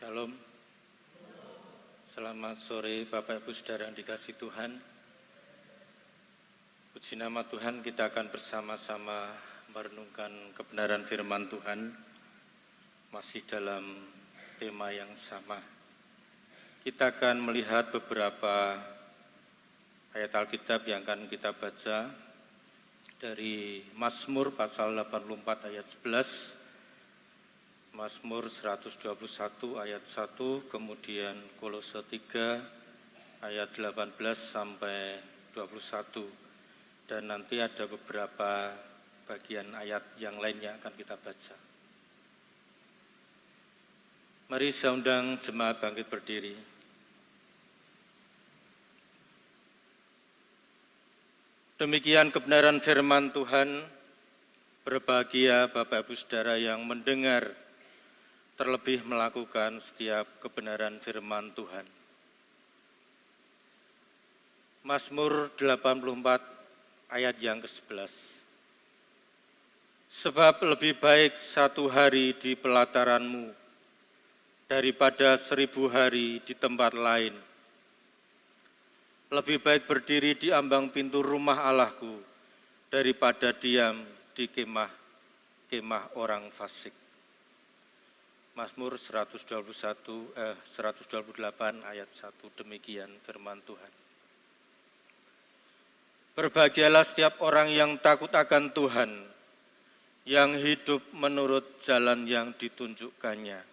Shalom. Selamat sore Bapak Ibu Saudara yang dikasihi Tuhan. Puji nama Tuhan, kita akan bersama-sama merenungkan kebenaran firman Tuhan masih dalam tema yang sama. Kita akan melihat beberapa ayat Alkitab yang akan kita baca dari Mazmur pasal 84 ayat 11, Mazmur 121 ayat 1, kemudian Kolose 3 ayat 18 sampai 21. Dan nanti ada beberapa bagian ayat yang lainnya akan kita baca. Mari saya undang jemaat bangkit berdiri. Demikian kebenaran firman Tuhan. Berbahagia Bapak Ibu Saudara yang mendengar terlebih melakukan setiap kebenaran firman Tuhan. Mazmur 84 ayat yang ke-11. Sebab lebih baik satu hari di pelataranmu daripada 1000 hari di tempat lain. Lebih baik berdiri di ambang pintu rumah Allahku daripada diam di kemah orang fasik. Mazmur 128 ayat 1, demikian firman Tuhan. Berbahagialah setiap orang yang takut akan Tuhan, yang hidup menurut jalan yang ditunjukkannya.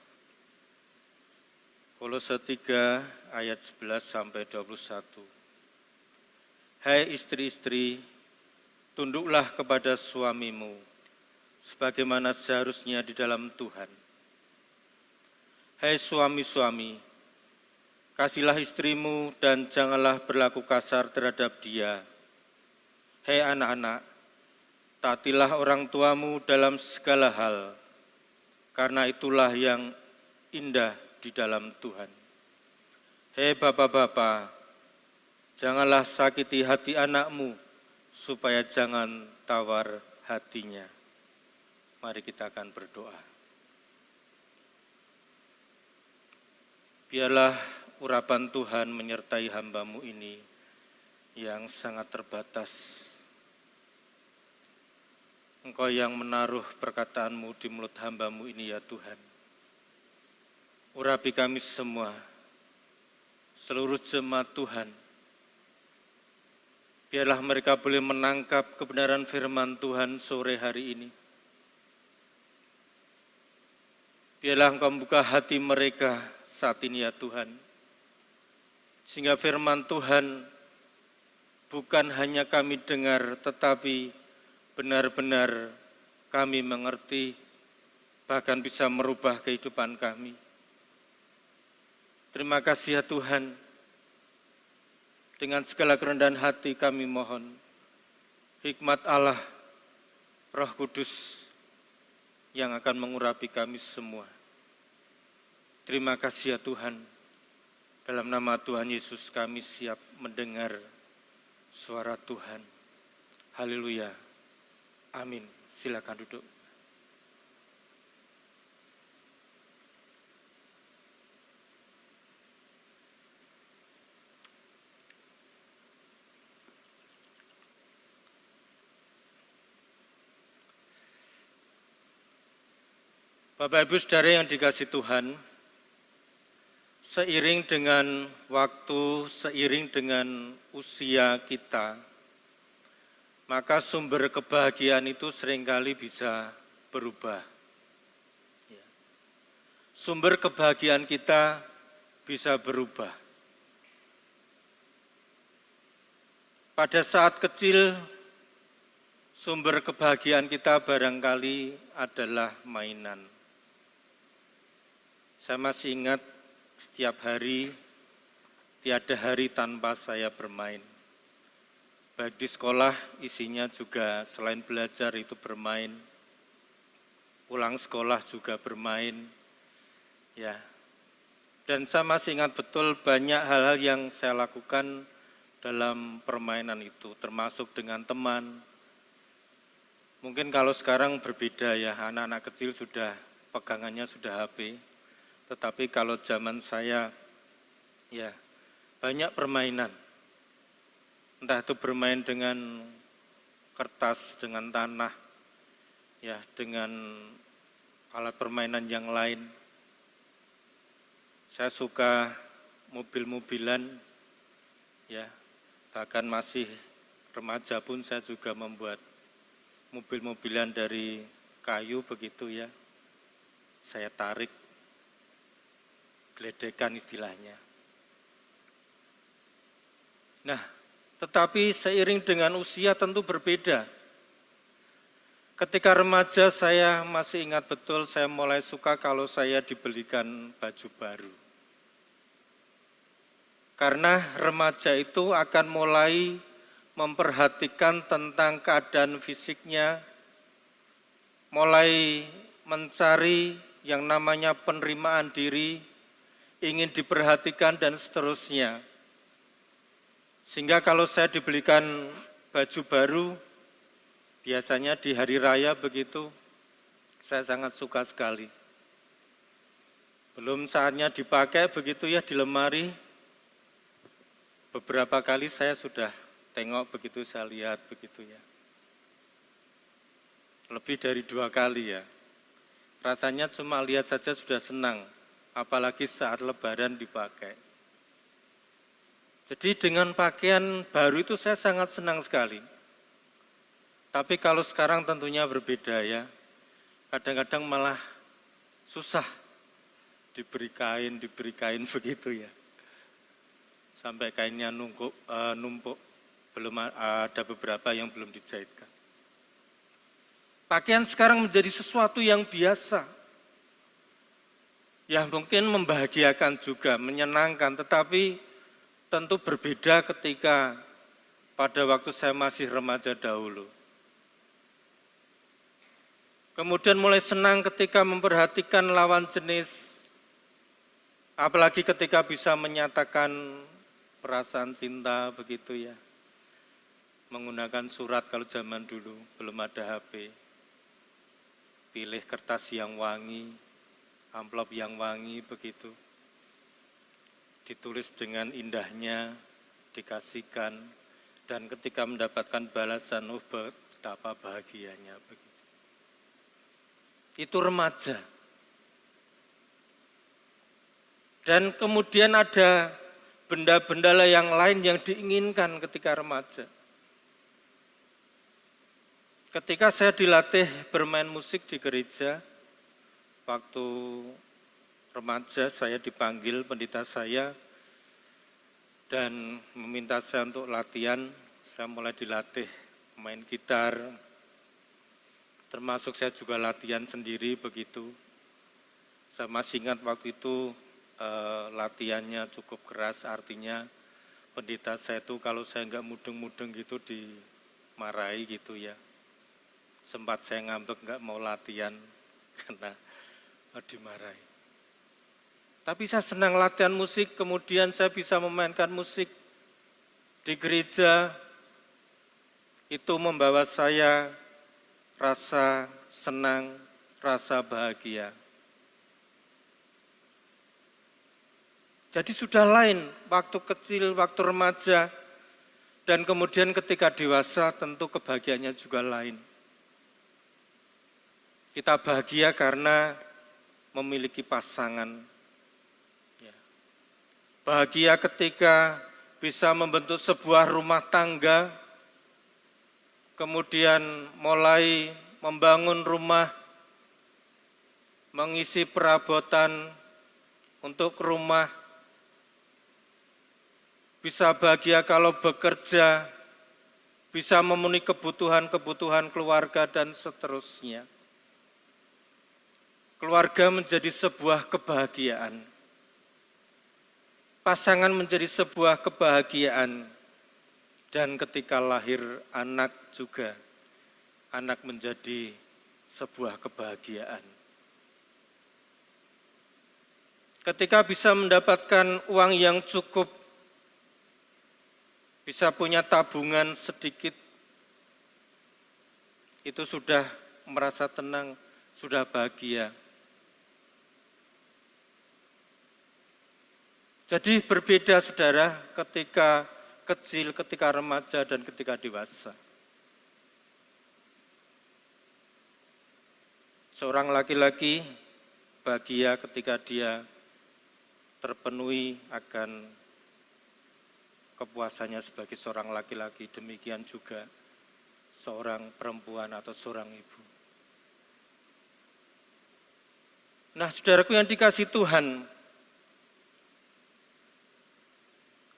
Kolose 3 ayat 11 sampai 21. Hai istri-istri, tunduklah kepada suamimu, sebagaimana seharusnya di dalam Tuhan. Hai suami-suami, kasihlah istrimu dan janganlah berlaku kasar terhadap dia. Hai anak-anak, taatilah orang tuamu dalam segala hal, karena itulah yang indah di dalam Tuhan. Hai bapak-bapak, janganlah sakiti hati anakmu, supaya jangan tawar hatinya. Mari kita akan berdoa. Biarlah urapan Tuhan menyertai hamba-Mu ini yang sangat terbatas. Engkau yang menaruh perkataan-Mu di mulut hamba-Mu ini ya Tuhan. Urapi kami semua, seluruh jemaat Tuhan. Biarlah mereka boleh menangkap kebenaran firman Tuhan sore hari ini. Biarlah Engkau membuka hati mereka saat ini ya Tuhan, sehingga firman Tuhan bukan hanya kami dengar, tetapi benar-benar kami mengerti, bahkan bisa merubah kehidupan kami. Terima kasih ya Tuhan, dengan segala kerendahan hati kami mohon, hikmat Allah, Roh Kudus yang akan mengurapi kami semua. Terima kasih ya Tuhan, dalam nama Tuhan Yesus kami siap mendengar suara Tuhan. Haleluya, amin. Silakan duduk. Bapak Ibu Saudara yang dikasihi Tuhan, seiring dengan waktu, seiring dengan usia kita, maka sumber kebahagiaan itu seringkali bisa berubah. Sumber kebahagiaan kita bisa berubah. Pada saat kecil, sumber kebahagiaan kita barangkali adalah mainan. Saya masih ingat setiap hari, tiada hari tanpa saya bermain. Baik di sekolah, isinya juga selain belajar itu bermain. Pulang sekolah juga bermain. Ya. Dan saya masih ingat betul banyak hal-hal yang saya lakukan dalam permainan itu, termasuk dengan teman. Mungkin kalau sekarang berbeda ya, anak-anak kecil sudah pegangannya sudah HP. Tetapi kalau zaman saya, ya banyak permainan. Entah itu bermain dengan kertas, dengan tanah, ya dengan alat permainan yang lain. Saya suka mobil-mobilan, ya bahkan masih remaja pun saya juga membuat mobil-mobilan dari kayu begitu ya. Saya tarik, geledekan istilahnya. Nah, tetapi seiring dengan usia tentu berbeda. Ketika remaja saya masih ingat betul saya mulai suka kalau saya dibelikan baju baru. Karena remaja itu akan mulai memperhatikan tentang keadaan fisiknya, mulai mencari yang namanya penerimaan diri, ingin diperhatikan dan seterusnya. Sehingga kalau saya dibelikan baju baru, biasanya di hari raya begitu, saya sangat suka sekali. Belum saatnya dipakai begitu ya di lemari, beberapa kali saya sudah tengok begitu, saya lihat begitu ya. Lebih dari 2 kali ya. Rasanya cuma lihat saja sudah senang, apalagi saat lebaran dipakai. Jadi dengan pakaian baru itu saya sangat senang sekali. Tapi kalau sekarang tentunya berbeda ya. Kadang-kadang malah susah diberi kain begitu ya. Sampai kainnya numpuk, belum ada beberapa yang belum dijahitkan. Pakaian sekarang menjadi sesuatu yang biasa. Ya mungkin membahagiakan juga, menyenangkan, tetapi tentu berbeda ketika pada waktu saya masih remaja dahulu. Kemudian mulai senang ketika memperhatikan lawan jenis, apalagi ketika bisa menyatakan perasaan cinta begitu ya. Menggunakan surat kalau zaman dulu, belum ada HP. Pilih kertas yang wangi, amplop yang wangi begitu. Ditulis dengan indahnya, dikasihkan, dan ketika mendapatkan balasan, betapa bahagianya. Begitu. Itu remaja. Dan kemudian ada benda-benda yang lain yang diinginkan ketika remaja. Ketika saya dilatih bermain musik di gereja, waktu remaja saya dipanggil pendeta saya dan meminta saya untuk latihan. Saya mulai dilatih main gitar, termasuk saya juga latihan sendiri begitu. Saya masih ingat waktu itu latihannya cukup keras, artinya pendeta saya itu kalau saya nggak mudeng-mudeng gitu dimarahi gitu ya. Sempat saya ngambek nggak mau latihan karena dimarahi. Tapi saya senang latihan musik, kemudian saya bisa memainkan musik di gereja. Itu membawa saya rasa senang, rasa bahagia. Jadi sudah lain waktu kecil, waktu remaja, dan kemudian ketika dewasa tentu kebahagiaannya juga lain. Kita bahagia karena memiliki pasangan. Bahagia ketika bisa membentuk sebuah rumah tangga, kemudian mulai membangun rumah, mengisi perabotan untuk rumah, bisa bahagia kalau bekerja, bisa memenuhi kebutuhan-kebutuhan keluarga dan seterusnya. Keluarga menjadi sebuah kebahagiaan. Pasangan menjadi sebuah kebahagiaan, dan ketika lahir anak juga, anak menjadi sebuah kebahagiaan. Ketika bisa mendapatkan uang yang cukup, bisa punya tabungan sedikit, itu sudah merasa tenang, sudah bahagia. Jadi berbeda saudara ketika kecil, ketika remaja, dan ketika dewasa. Seorang laki-laki bahagia ketika dia terpenuhi akan kepuasannya sebagai seorang laki-laki, demikian juga seorang perempuan atau seorang ibu. Nah, saudaraku yang dikasihi Tuhan,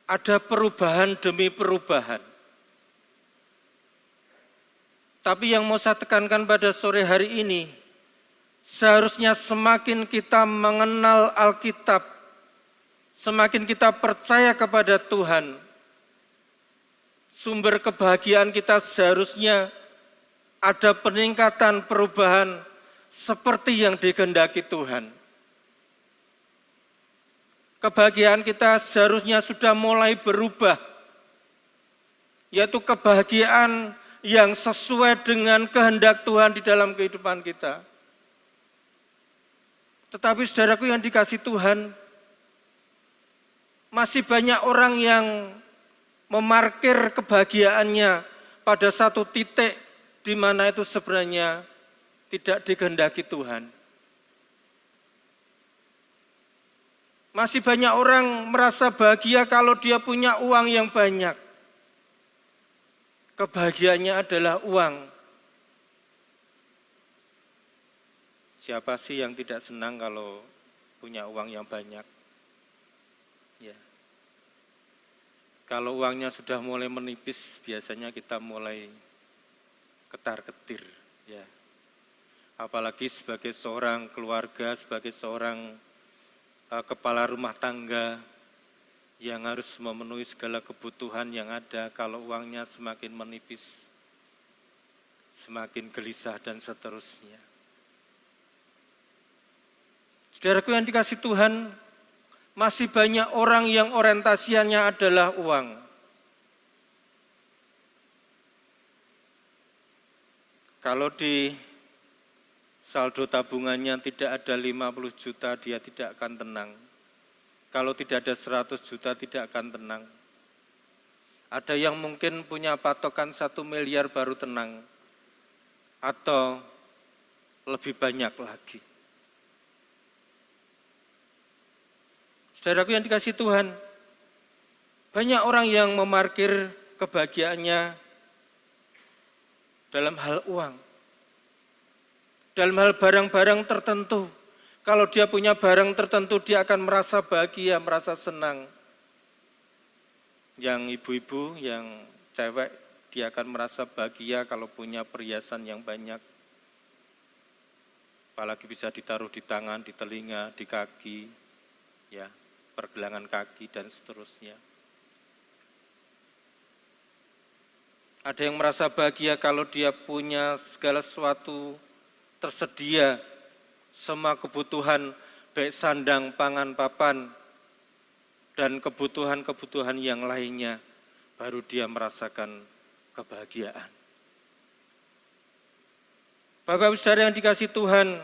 ada perubahan demi perubahan. Tapi yang mau saya tekankan pada sore hari ini, seharusnya semakin kita mengenal Alkitab, semakin kita percaya kepada Tuhan, sumber kebahagiaan kita seharusnya ada peningkatan perubahan seperti yang dikehendaki Tuhan. Kebahagiaan kita seharusnya sudah mulai berubah, yaitu kebahagiaan yang sesuai dengan kehendak Tuhan di dalam kehidupan kita. Tetapi saudaraku yang dikasihi Tuhan, masih banyak orang yang memarkir kebahagiaannya pada satu titik di mana itu sebenarnya tidak dikehendaki Tuhan. Masih banyak orang merasa bahagia kalau dia punya uang yang banyak. Kebahagiaannya adalah uang. Siapa sih yang tidak senang kalau punya uang yang banyak? Ya. Kalau uangnya sudah mulai menipis, biasanya kita mulai ketar-ketir. Ya. Apalagi sebagai seorang keluarga, sebagai seorang kepala rumah tangga yang harus memenuhi segala kebutuhan yang ada, kalau uangnya semakin menipis, semakin gelisah dan seterusnya. Saudaraku yang dikasihi Tuhan, masih banyak orang yang orientasinya adalah uang. Kalau di saldo tabungannya tidak ada 50 juta, dia tidak akan tenang. Kalau tidak ada 100 juta, tidak akan tenang. Ada yang mungkin punya patokan 1 miliar baru tenang, atau lebih banyak lagi. Saudaraku yang dikasihi Tuhan, banyak orang yang memarkir kebahagiaannya dalam hal uang. Dalam hal barang-barang tertentu, kalau dia punya barang tertentu, dia akan merasa bahagia, merasa senang. Yang ibu-ibu, yang cewek, dia akan merasa bahagia kalau punya perhiasan yang banyak. Apalagi bisa ditaruh di tangan, di telinga, di kaki, ya, pergelangan kaki, dan seterusnya. Ada yang merasa bahagia kalau dia punya segala sesuatu tersedia, semua kebutuhan, baik sandang, pangan, papan, dan kebutuhan-kebutuhan yang lainnya, baru dia merasakan kebahagiaan. Bapak-Ibu Saudara yang dikasihi Tuhan,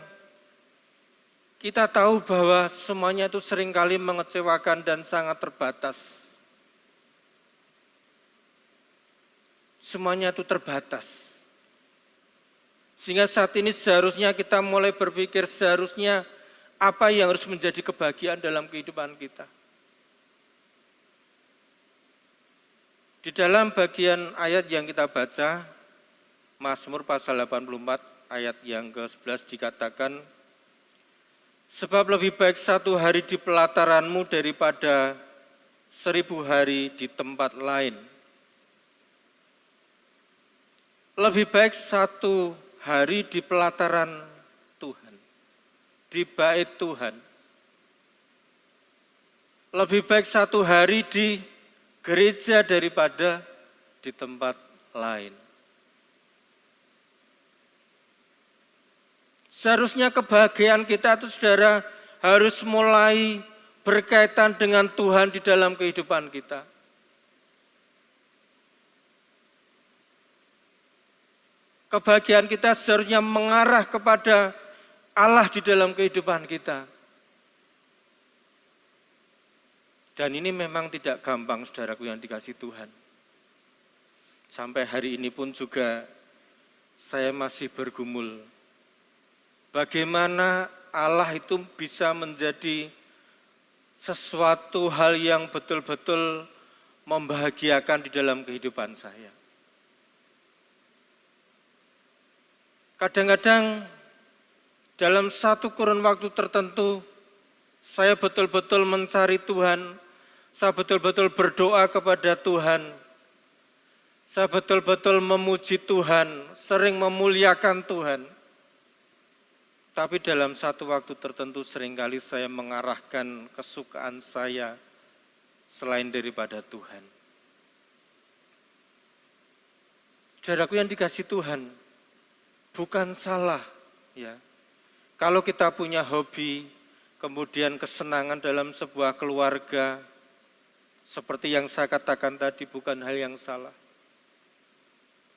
kita tahu bahwa semuanya itu seringkali mengecewakan dan sangat terbatas. Semuanya itu terbatas. Sehingga saat ini seharusnya kita mulai berpikir seharusnya apa yang harus menjadi kebahagiaan dalam kehidupan kita. Di dalam bagian ayat yang kita baca, Mazmur pasal 84 ayat yang ke-11 dikatakan, sebab lebih baik 1 hari di pelataranmu daripada 1000 hari di tempat lain. Lebih baik 1 hari di pelataran Tuhan, di bait Tuhan. Lebih baik 1 hari di gereja daripada di tempat lain. Seharusnya kebahagiaan kita itu saudara harus mulai berkaitan dengan Tuhan di dalam kehidupan kita. Kebahagiaan kita seharusnya mengarah kepada Allah di dalam kehidupan kita. Dan ini memang tidak gampang, saudaraku yang dikasih Tuhan. Sampai hari ini pun juga saya masih bergumul. Bagaimana Allah itu bisa menjadi sesuatu hal yang betul-betul membahagiakan di dalam kehidupan saya. Kadang-kadang dalam satu kurun waktu tertentu, saya betul-betul mencari Tuhan, saya betul-betul berdoa kepada Tuhan, saya betul-betul memuji Tuhan, sering memuliakan Tuhan. Tapi dalam satu waktu tertentu seringkali saya mengarahkan kesukaan saya selain daripada Tuhan. Saudaraku yang dikasih Tuhan, bukan salah ya. Kalau kita punya hobi, kemudian kesenangan dalam sebuah keluarga, seperti yang saya katakan tadi bukan hal yang salah.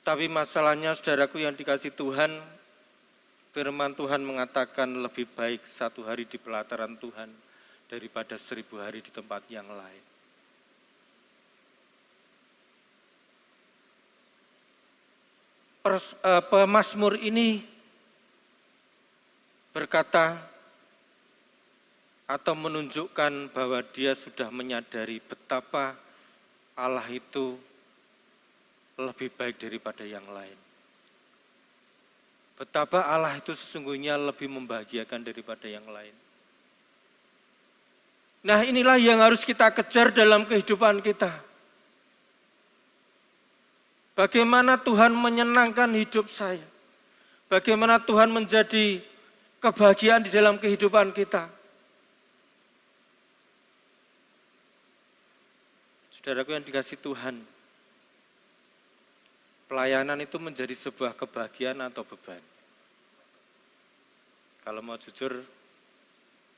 Tapi masalahnya saudaraku yang dikasih Tuhan, firman Tuhan mengatakan lebih baik 1 hari di pelataran Tuhan daripada 1000 hari di tempat yang lain. Pemazmur ini berkata atau menunjukkan bahwa dia sudah menyadari betapa Allah itu lebih baik daripada yang lain. Betapa Allah itu sesungguhnya lebih membahagiakan daripada yang lain. Nah, inilah yang harus kita kejar dalam kehidupan kita. Bagaimana Tuhan menyenangkan hidup saya? Bagaimana Tuhan menjadi kebahagiaan di dalam kehidupan kita? Saudaraku yang dikasih Tuhan, pelayanan itu menjadi sebuah kebahagiaan atau beban? Kalau mau jujur,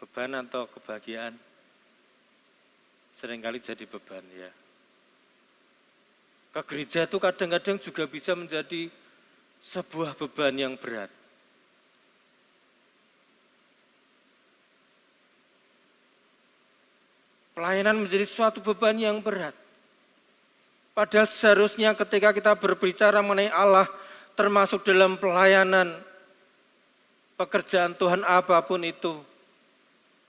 beban atau kebahagiaan? Seringkali jadi beban ya. Ke gereja itu kadang-kadang juga bisa menjadi sebuah beban yang berat. Pelayanan menjadi suatu beban yang berat. Padahal seharusnya ketika kita berbicara mengenai Allah, termasuk dalam pelayanan, pekerjaan Tuhan apapun itu,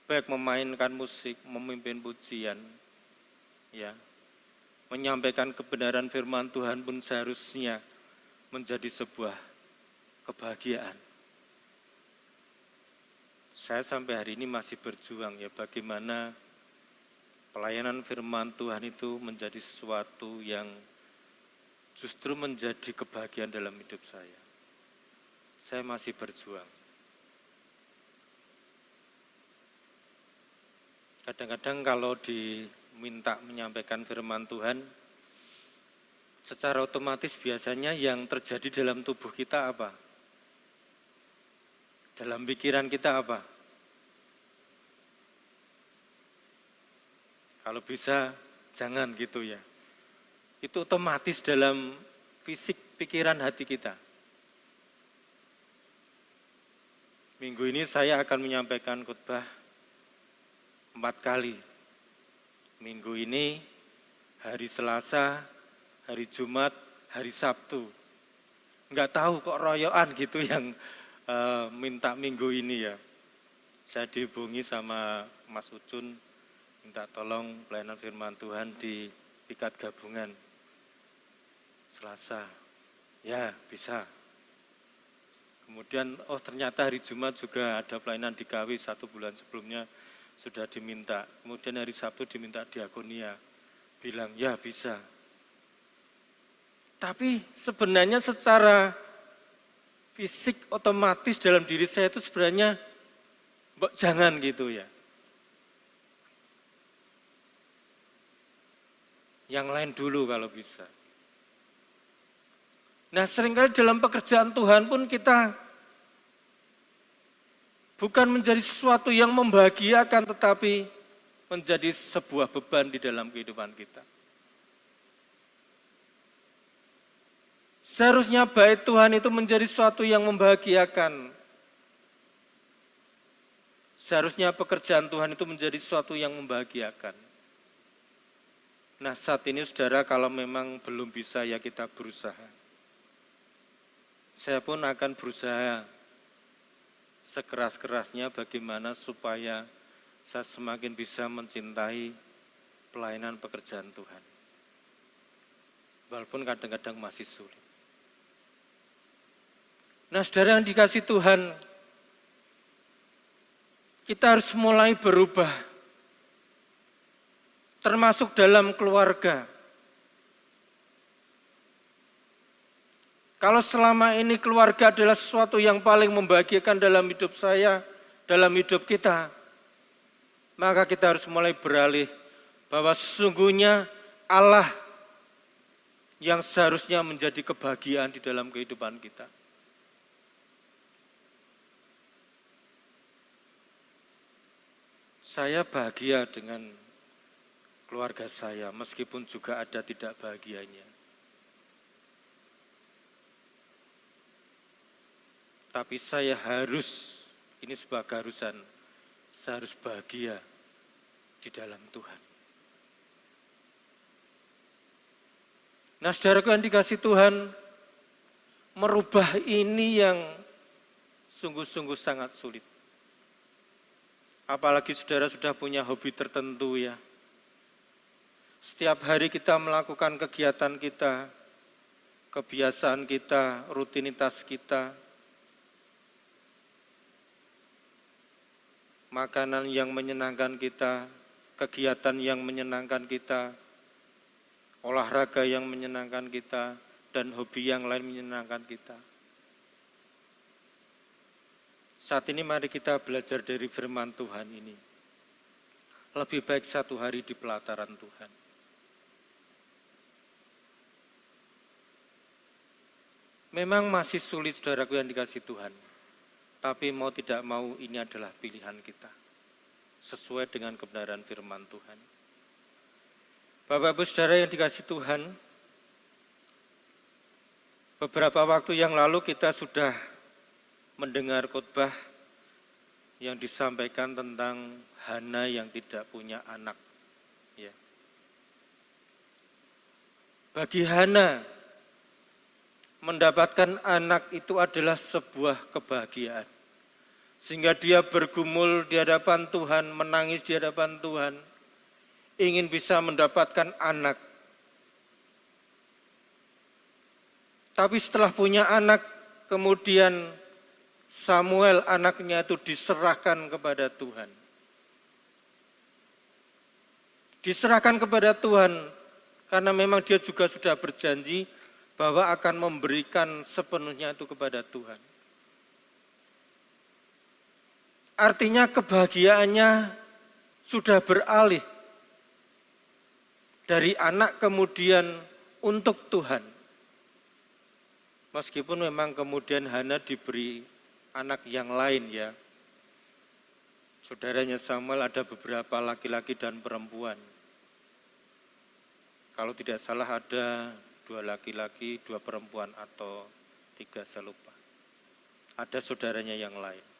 baik memainkan musik, memimpin pujian, ya, menyampaikan kebenaran firman Tuhan pun seharusnya menjadi sebuah kebahagiaan. Saya sampai hari ini masih berjuang ya bagaimana pelayanan firman Tuhan itu menjadi sesuatu yang justru menjadi kebahagiaan dalam hidup saya. Saya masih berjuang. Kadang-kadang kalau diminta menyampaikan firman Tuhan, secara otomatis biasanya yang terjadi dalam tubuh kita apa? Dalam pikiran kita apa? Kalau bisa jangan gitu ya. Itu otomatis dalam fisik pikiran hati kita. Minggu ini saya akan menyampaikan khotbah 4 kali. Minggu ini, hari Selasa, hari Jumat, hari Sabtu. Enggak tahu kok royoan gitu yang minta minggu ini ya. Saya dihubungi sama Mas Ucun, minta tolong pelayanan firman Tuhan di pikat gabungan. Selasa, ya bisa. Kemudian, ternyata hari Jumat juga ada pelayanan di KW 1 bulan sebelumnya sudah diminta. Kemudian hari Sabtu diminta diakonia. Bilang, ya bisa. Tapi sebenarnya secara fisik otomatis dalam diri saya itu sebenarnya jangan gitu ya. Yang lain dulu kalau bisa. Nah, seringkali dalam pekerjaan Tuhan pun kita bukan menjadi sesuatu yang membahagiakan, tetapi menjadi sebuah beban di dalam kehidupan kita. Seharusnya bait Tuhan itu menjadi sesuatu yang membahagiakan. Seharusnya pekerjaan Tuhan itu menjadi sesuatu yang membahagiakan. Nah, saat ini saudara, kalau memang belum bisa ya kita berusaha. Saya pun akan berusaha sekeras-kerasnya bagaimana supaya saya semakin bisa mencintai pelayanan pekerjaan Tuhan. Walaupun kadang-kadang masih sulit. Nah, saudara yang dikasih Tuhan, kita harus mulai berubah. Termasuk dalam keluarga. Kalau selama ini keluarga adalah sesuatu yang paling membahagiakan dalam hidup saya, dalam hidup kita, maka kita harus mulai beralih bahwa sesungguhnya Allah yang seharusnya menjadi kebahagiaan di dalam kehidupan kita. Saya bahagia dengan keluarga saya, meskipun juga ada tidak bahagianya. Tapi saya harus, ini sebuah keharusan, saya harus bahagia di dalam Tuhan. Nah, saudaraku yang dikasih Tuhan, merubah ini yang sungguh-sungguh sangat sulit. Apalagi saudara sudah punya hobi tertentu ya. Setiap hari kita melakukan kegiatan kita, kebiasaan kita, rutinitas kita, makanan yang menyenangkan kita, kegiatan yang menyenangkan kita, olahraga yang menyenangkan kita, dan hobi yang lain menyenangkan kita. Saat ini mari kita belajar dari firman Tuhan ini. Lebih baik satu hari di pelataran Tuhan. Memang masih sulit saudaraku yang dikasih Tuhan. Tapi mau tidak mau ini adalah pilihan kita. Sesuai dengan kebenaran firman Tuhan. Bapak-Ibu saudara yang dikasih Tuhan, beberapa waktu yang lalu kita sudah mendengar khotbah yang disampaikan tentang Hana yang tidak punya anak. Ya. Bagi Hana, mendapatkan anak itu adalah sebuah kebahagiaan. Sehingga dia bergumul di hadapan Tuhan, menangis di hadapan Tuhan, ingin bisa mendapatkan anak. Tapi setelah punya anak, kemudian Samuel anaknya itu diserahkan kepada Tuhan. Diserahkan kepada Tuhan, karena memang dia juga sudah berjanji bahwa akan memberikan sepenuhnya itu kepada Tuhan. Artinya kebahagiaannya sudah beralih dari anak kemudian untuk Tuhan. Meskipun memang kemudian Hana diberi anak yang lain ya. Saudaranya Samuel ada beberapa laki-laki dan perempuan. Kalau tidak salah ada 2 laki-laki, 2 perempuan atau 3 saya lupa. Ada saudaranya yang lain.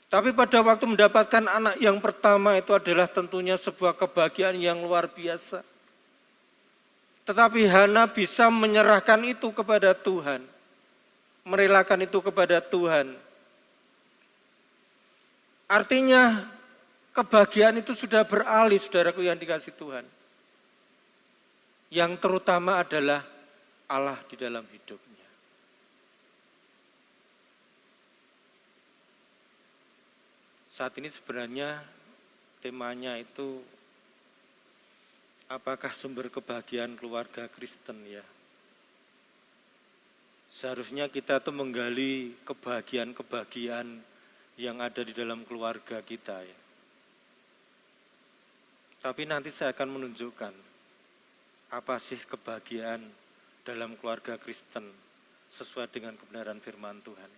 Tapi pada waktu mendapatkan anak yang pertama itu adalah tentunya sebuah kebahagiaan yang luar biasa. Tetapi Hana bisa menyerahkan itu kepada Tuhan. Merelakan itu kepada Tuhan. Artinya kebahagiaan itu sudah beralih saudaraku yang dikasih Tuhan. Yang terutama adalah Allah di dalam hidupnya. Saat ini sebenarnya temanya itu apakah sumber kebahagiaan keluarga Kristen ya. Seharusnya kita tuh menggali kebahagiaan-kebahagiaan yang ada di dalam keluarga kita ya. Tapi nanti saya akan menunjukkan apa sih kebahagiaan dalam keluarga Kristen sesuai dengan kebenaran firman Tuhan.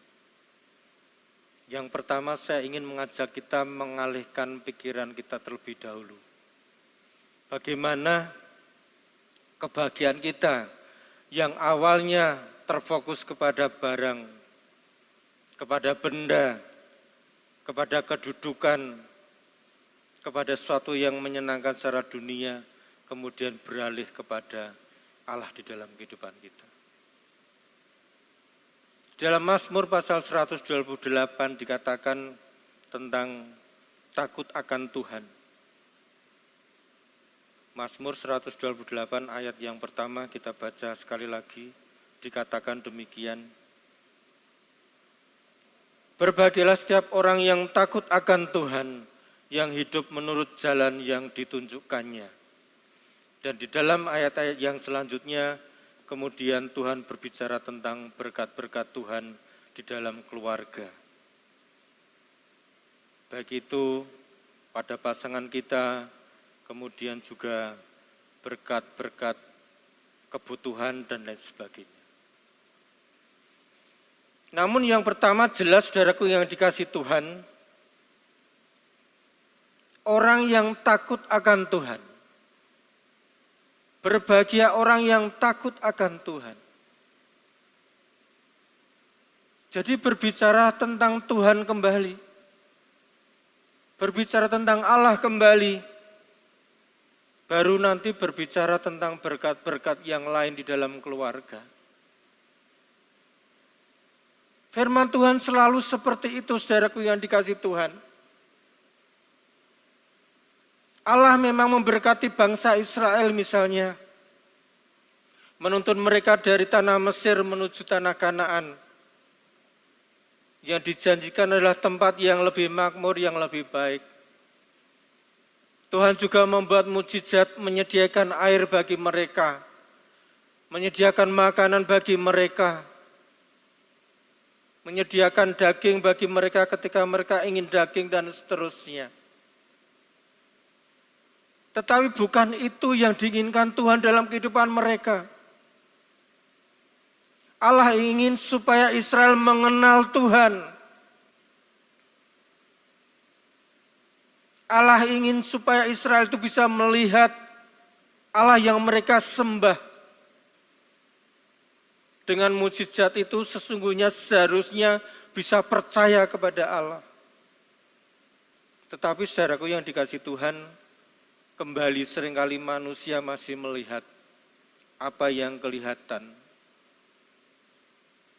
Yang pertama saya ingin mengajak kita mengalihkan pikiran kita terlebih dahulu. Bagaimana kebahagiaan kita yang awalnya terfokus kepada barang, kepada benda, kepada kedudukan, kepada sesuatu yang menyenangkan secara dunia, kemudian beralih kepada Allah di dalam kehidupan kita. Dalam Mazmur pasal 128 dikatakan tentang takut akan Tuhan. Mazmur 128 ayat yang pertama kita baca sekali lagi, dikatakan demikian. Berbahagialah setiap orang yang takut akan Tuhan, yang hidup menurut jalan yang ditunjukkannya. Dan di dalam ayat-ayat yang selanjutnya, kemudian Tuhan berbicara tentang berkat-berkat Tuhan di dalam keluarga. Baik itu pada pasangan kita, kemudian juga berkat-berkat kebutuhan dan lain sebagainya. Namun yang pertama jelas saudaraku yang dikasih Tuhan, orang yang takut akan Tuhan. Berbahagia orang yang takut akan Tuhan. Jadi berbicara tentang Tuhan kembali. Berbicara tentang Allah kembali. Baru nanti berbicara tentang berkat-berkat yang lain di dalam keluarga. Firman Tuhan selalu seperti itu, saudaraku yang dikasih Tuhan. Allah memang memberkati bangsa Israel misalnya. Menuntun mereka dari tanah Mesir menuju tanah Kanaan. Yang dijanjikan adalah tempat yang lebih makmur, yang lebih baik. Tuhan juga membuat mujizat menyediakan air bagi mereka. Menyediakan makanan bagi mereka. Menyediakan daging bagi mereka ketika mereka ingin daging dan seterusnya. Tetapi bukan itu yang diinginkan Tuhan dalam kehidupan mereka. Allah ingin supaya Israel mengenal Tuhan. Allah ingin supaya Israel itu bisa melihat Allah yang mereka sembah. Dengan mujizat itu sesungguhnya seharusnya bisa percaya kepada Allah. Tetapi saudaraku yang dikasih Tuhan, kembali seringkali manusia masih melihat apa yang kelihatan.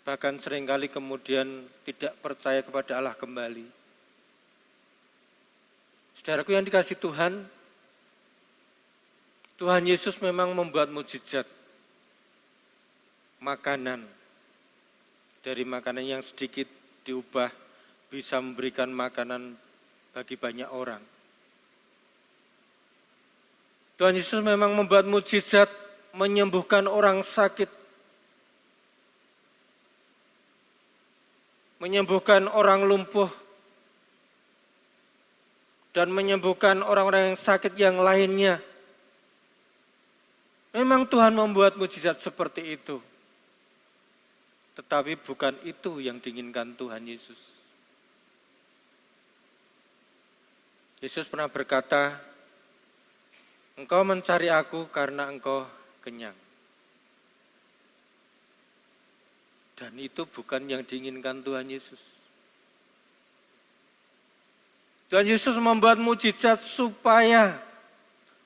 Bahkan seringkali kemudian tidak percaya kepada Allah kembali. Saudaraku yang dikasih Tuhan, Tuhan Yesus memang membuat mujizat. Makanan, dari makanan yang sedikit diubah bisa memberikan makanan bagi banyak orang. Tuhan Yesus memang membuat mujizat menyembuhkan orang sakit, menyembuhkan orang lumpuh, dan menyembuhkan orang-orang yang sakit yang lainnya. Memang Tuhan membuat mujizat seperti itu. Tetapi bukan itu yang diinginkan Tuhan Yesus. Yesus pernah berkata, engkau mencari aku karena engkau kenyang. Dan itu bukan yang diinginkan Tuhan Yesus. Tuhan Yesus membuat mujizat supaya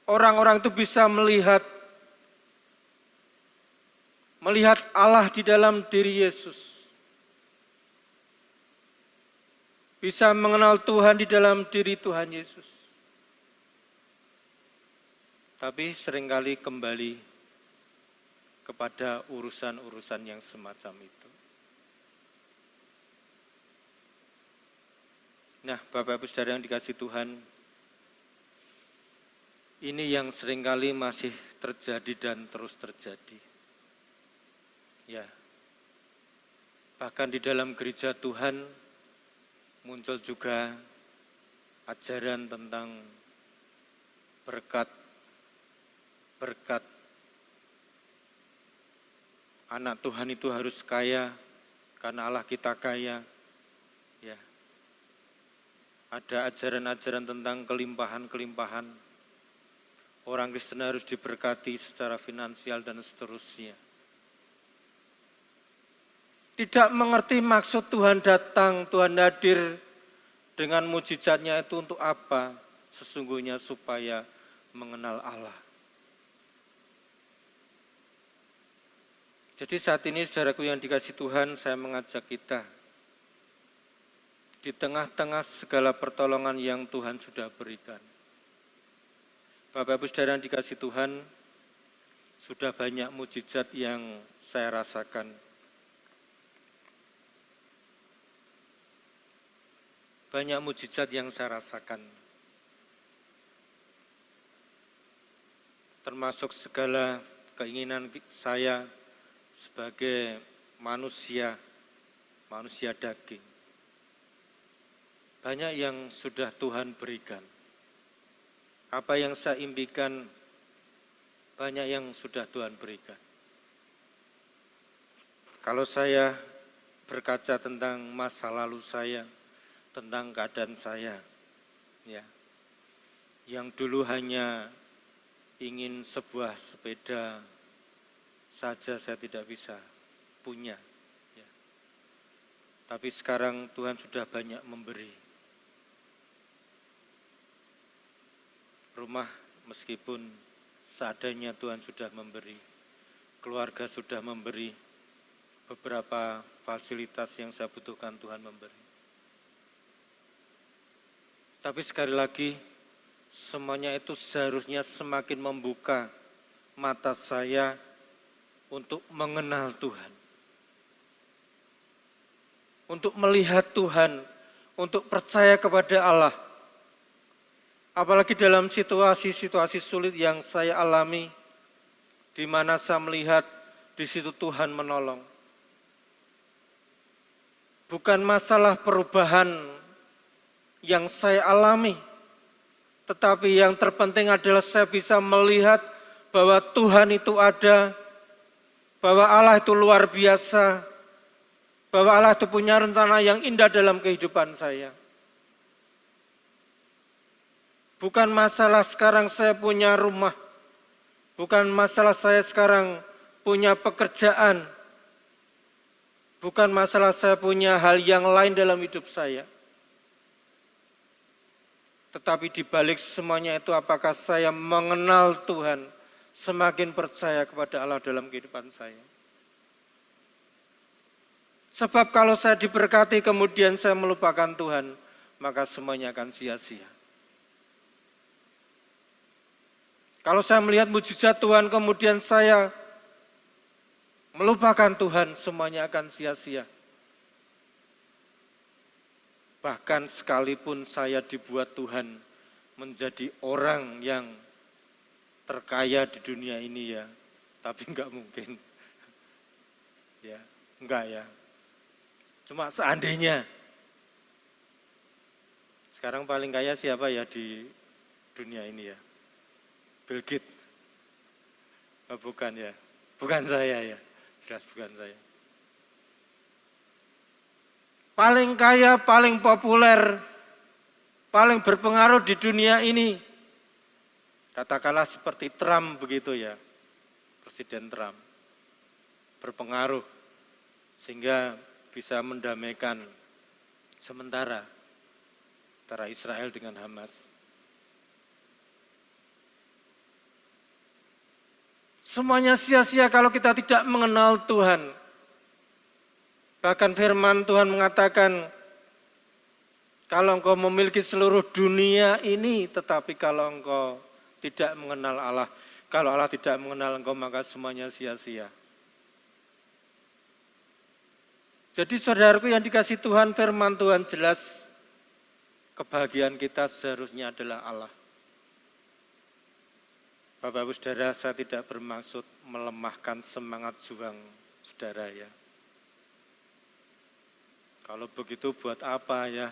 orang-orang itu bisa melihat Allah di dalam diri Yesus. Bisa mengenal Tuhan di dalam diri Tuhan Yesus. Tapi seringkali kembali kepada urusan-urusan yang semacam itu. Nah, Bapak Ibu Saudara yang dikasih Tuhan, ini yang seringkali masih terjadi dan terus terjadi. Ya, bahkan di dalam gereja Tuhan muncul juga ajaran tentang berkat anak Tuhan itu harus kaya karena Allah kita kaya. Ya, ada ajaran-ajaran tentang kelimpahan-kelimpahan. Orang Kristen harus diberkati secara finansial dan seterusnya. Tidak mengerti maksud Tuhan datang, Tuhan hadir dengan mujizatnya itu untuk apa. sesungguhnya supaya mengenal Allah. Jadi saat ini saudaraku yang dikasihi Tuhan, saya mengajak kita di tengah-tengah segala pertolongan yang Tuhan sudah berikan. Bapak Ibu Saudara yang dikasihi Tuhan, sudah banyak mujizat yang saya rasakan. Banyak mujizat yang saya rasakan. Termasuk segala keinginan saya sebagai manusia daging. Banyak yang sudah Tuhan berikan. Apa yang saya impikan, banyak yang sudah Tuhan berikan. Kalau saya berkaca tentang masa lalu saya, tentang keadaan saya, ya, yang dulu hanya ingin sebuah sepeda saja saya tidak bisa punya. Ya. Tapi sekarang Tuhan sudah banyak memberi. Rumah meskipun seadanya Tuhan sudah memberi. Keluarga sudah memberi. Beberapa fasilitas yang saya butuhkan Tuhan memberi. Tapi sekali lagi, semuanya itu seharusnya semakin membuka mata saya untuk mengenal Tuhan, untuk melihat Tuhan, untuk percaya kepada Allah. Apalagi dalam situasi-situasi sulit yang saya alami, di mana saya melihat di situ Tuhan menolong. Bukan masalah perubahan yang saya alami, tetapi yang terpenting adalah saya bisa melihat bahwa Tuhan itu ada, bahwa Allah itu luar biasa, bahwa Allah itu punya rencana yang indah dalam kehidupan saya. Bukan masalah sekarang saya punya rumah, bukan masalah saya sekarang punya pekerjaan, bukan masalah saya punya hal yang lain dalam hidup saya. Tetapi di balik semuanya itu apakah saya mengenal Tuhan, semakin percaya kepada Allah dalam kehidupan saya. Sebab kalau saya diberkati kemudian saya melupakan Tuhan, maka semuanya akan sia-sia. Kalau saya melihat mujizat Tuhan kemudian saya melupakan Tuhan, semuanya akan sia-sia. Bahkan sekalipun saya dibuat Tuhan menjadi orang yang terkaya di dunia ini ya, tapi enggak mungkin. Ya, enggak ya. Cuma seandainya. Sekarang paling kaya siapa ya di dunia ini ya? Bill Gates. Oh, bukan ya. Bukan saya ya. Jelas bukan saya. Paling kaya, paling populer, paling berpengaruh di dunia ini. Katakanlah seperti Trump begitu ya, Presiden Trump. Berpengaruh sehingga bisa mendamaikan sementara antara Israel dengan Hamas. Semuanya sia-sia kalau kita tidak mengenal Tuhan. Bahkan firman Tuhan mengatakan, kalau engkau memiliki seluruh dunia ini, tetapi kalau engkau tidak mengenal Allah, kalau Allah tidak mengenal engkau, maka semuanya sia-sia. Jadi saudaraku yang dikasihi Tuhan, firman Tuhan jelas, kebahagiaan kita seharusnya adalah Allah. Bapak Ibu Saudara, saya tidak bermaksud melemahkan semangat juang saudara ya. Kalau begitu buat apa ya?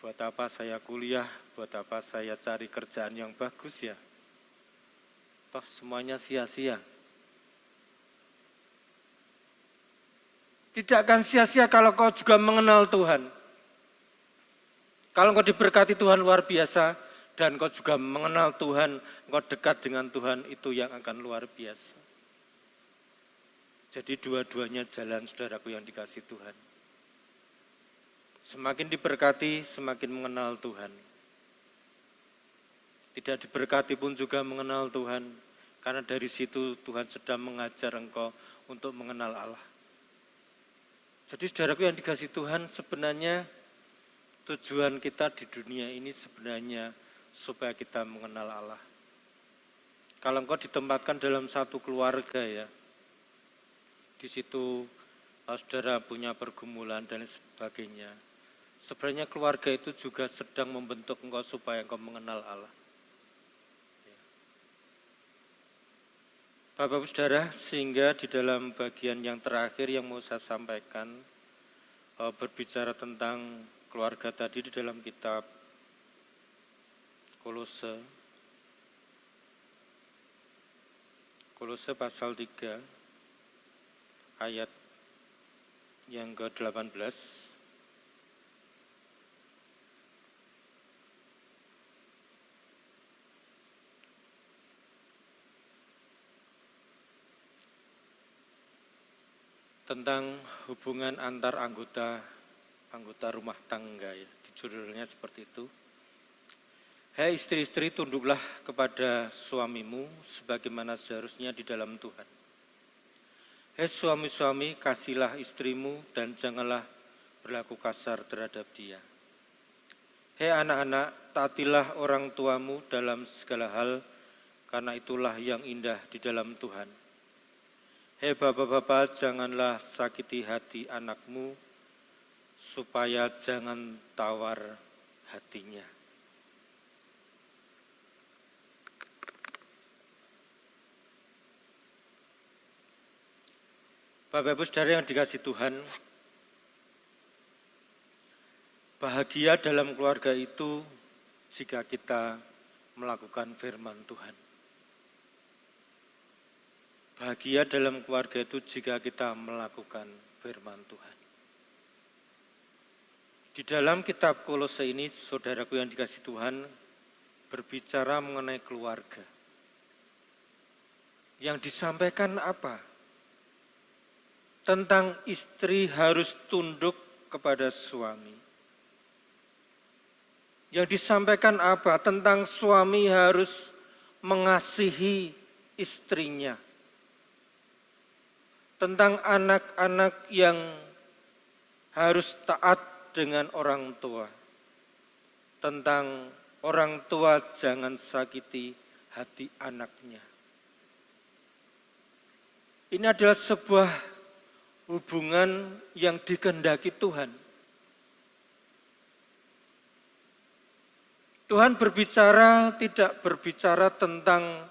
Buat apa saya kuliah? Buat apa saya cari kerjaan yang bagus ya? Toh semuanya sia-sia. Tidak akan sia-sia kalau kau juga mengenal Tuhan. Kalau kau diberkati Tuhan luar biasa, dan kau juga mengenal Tuhan, kau dekat dengan Tuhan, itu yang akan luar biasa. Jadi dua-duanya jalan saudaraku yang dikasihi Tuhan. Semakin diberkati, semakin mengenal Tuhan. Tidak diberkati pun juga mengenal Tuhan, karena dari situ Tuhan sedang mengajar engkau untuk mengenal Allah. Jadi saudaraku yang dikasihi Tuhan, sebenarnya tujuan kita di dunia ini sebenarnya supaya kita mengenal Allah. Kalau engkau ditempatkan dalam satu keluarga ya, di situ saudara punya pergumulan dan sebagainya. Sebenarnya keluarga itu juga sedang membentuk engkau supaya engkau mengenal Allah. Bapak-Ibu Saudara, sehingga di dalam bagian yang terakhir yang mau saya sampaikan, berbicara tentang keluarga tadi di dalam kitab Kolose pasal 3 ayat yang ke-18. Tentang hubungan antar anggota rumah tangga ya, di judulnya seperti itu. Hai istri-istri, tunduklah kepada suamimu sebagaimana seharusnya di dalam Tuhan. Hai suami-suami, kasihilah istrimu dan janganlah berlaku kasar terhadap dia. Hai anak-anak, taatilah orang tuamu dalam segala hal, karena itulah yang indah di dalam Tuhan. Hei bapak-bapak, janganlah sakiti hati anakmu, supaya jangan tawar hatinya. Bapak-Ibu Saudara yang dikasihi Tuhan, bahagia dalam keluarga itu jika kita melakukan firman Tuhan. Bahagia dalam keluarga itu jika kita melakukan firman Tuhan. Di dalam kitab Kolose ini, saudaraku yang dikasihi Tuhan, berbicara mengenai keluarga. Yang disampaikan apa? Tentang istri harus tunduk kepada suami. Yang disampaikan apa? Tentang suami harus mengasihi istrinya. Tentang anak-anak yang harus taat dengan orang tua. Tentang orang tua jangan sakiti hati anaknya. Ini adalah sebuah hubungan yang dikehendaki Tuhan. Tuhan tidak berbicara tentang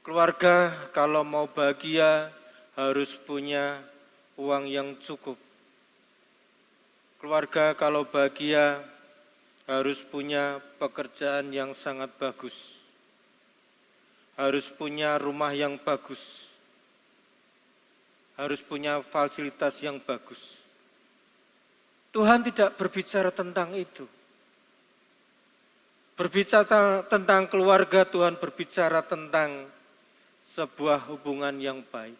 keluarga kalau mau bahagia harus punya uang yang cukup. Keluarga kalau bahagia harus punya pekerjaan yang sangat bagus. Harus punya rumah yang bagus. Harus punya fasilitas yang bagus. Tuhan tidak berbicara tentang itu. Berbicara tentang keluarga, Tuhan berbicara tentang sebuah hubungan yang baik.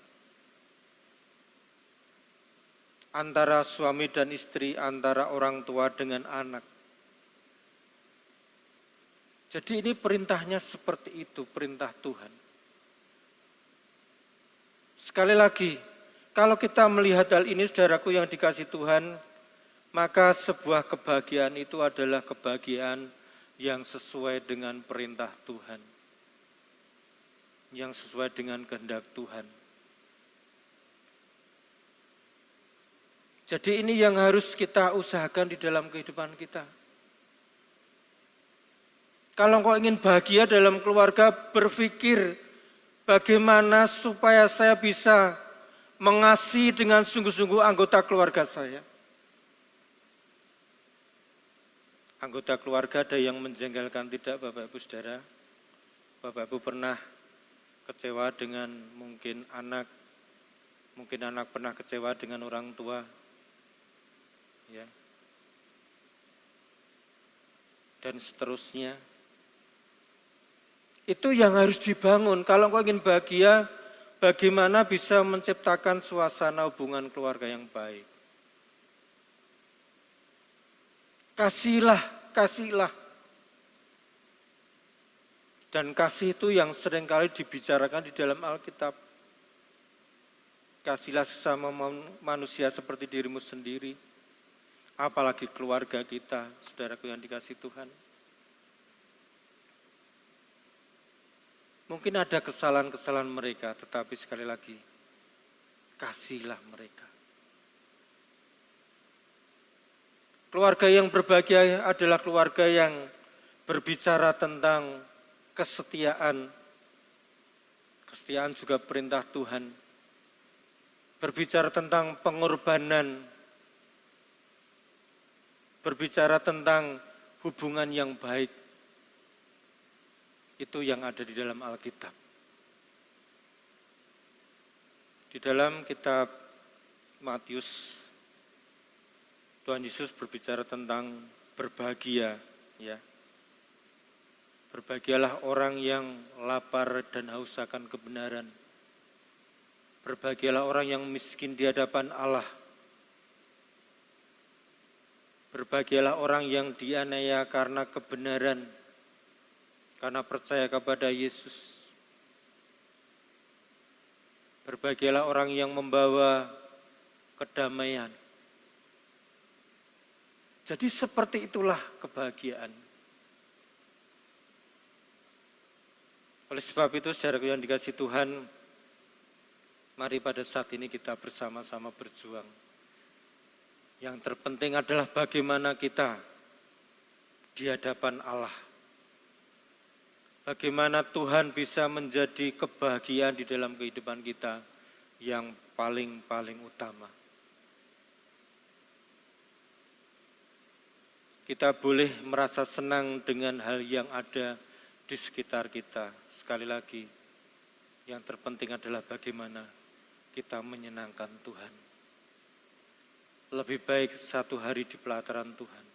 Antara suami dan istri, antara orang tua dengan anak. Jadi ini perintahnya seperti itu, perintah Tuhan. Sekali lagi, kalau kita melihat hal ini, saudaraku yang dikasihi Tuhan, maka sebuah kebahagiaan itu adalah kebahagiaan yang sesuai dengan perintah Tuhan. Yang sesuai dengan kehendak Tuhan. Jadi ini yang harus kita usahakan di dalam kehidupan kita. Kalau engkau ingin bahagia dalam keluarga, berpikir bagaimana supaya saya bisa mengasihi dengan sungguh-sungguh anggota keluarga saya. Anggota keluarga ada yang menjengkelkan tidak, Bapak Ibu Saudara? Bapak Ibu pernah kecewa dengan mungkin anak pernah kecewa dengan orang tua. Ya. Dan seterusnya. Itu yang harus dibangun. Kalau engkau ingin bahagia, bagaimana bisa menciptakan suasana hubungan keluarga yang baik. Kasihilah. Dan kasih itu yang seringkali dibicarakan di dalam Alkitab. Kasihlah sesama manusia seperti dirimu sendiri, apalagi keluarga kita, saudaraku yang dikasihi Tuhan. Mungkin ada kesalahan-kesalahan mereka, tetapi sekali lagi, kasihilah mereka. Keluarga yang berbahagia adalah keluarga yang berbicara tentang kesetiaan. Kesetiaan juga perintah Tuhan. Berbicara tentang pengorbanan. Berbicara tentang hubungan yang baik. Itu yang ada di dalam Alkitab. Di dalam kitab Matius, Tuhan Yesus berbicara tentang berbahagia, ya. Berbahagialah orang yang lapar dan haus akan kebenaran. Berbahagialah orang yang miskin di hadapan Allah. Berbahagialah orang yang dianiaya karena kebenaran, karena percaya kepada Yesus. Berbahagialah orang yang membawa kedamaian. Jadi seperti itulah kebahagiaan. Oleh sebab itu, saudaraku yang dikasihi Tuhan, mari pada saat ini kita bersama-sama berjuang. Yang terpenting adalah bagaimana kita di hadapan Allah. Bagaimana Tuhan bisa menjadi kebahagiaan di dalam kehidupan kita yang paling utama. Kita boleh merasa senang dengan hal yang ada di sekitar kita. Sekali lagi, yang terpenting adalah bagaimana kita menyenangkan Tuhan. Lebih baik satu hari di pelataran Tuhan.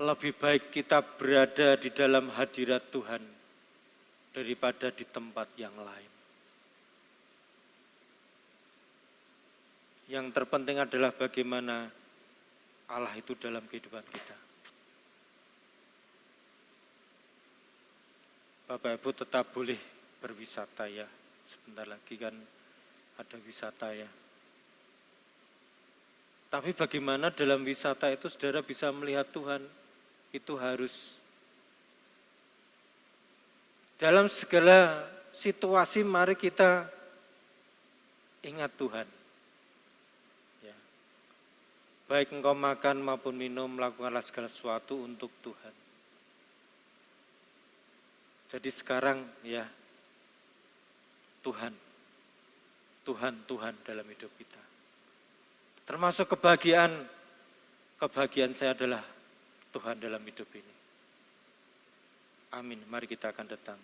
Lebih baik kita berada di dalam hadirat Tuhan daripada di tempat yang lain. Yang terpenting adalah bagaimana Allah itu dalam kehidupan kita. Bapak Ibu tetap boleh berwisata ya. Sebentar lagi kan ada wisata ya. Tapi bagaimana dalam wisata itu saudara bisa melihat Tuhan? Itu harus dalam segala situasi mari kita ingat Tuhan. Ya. Baik engkau makan maupun minum, melakukanlah segala sesuatu untuk Tuhan. Jadi sekarang ya Tuhan dalam hidup kita. Termasuk kebahagiaan saya adalah Tuhan dalam hidup ini. Amin. Mari kita akan datang.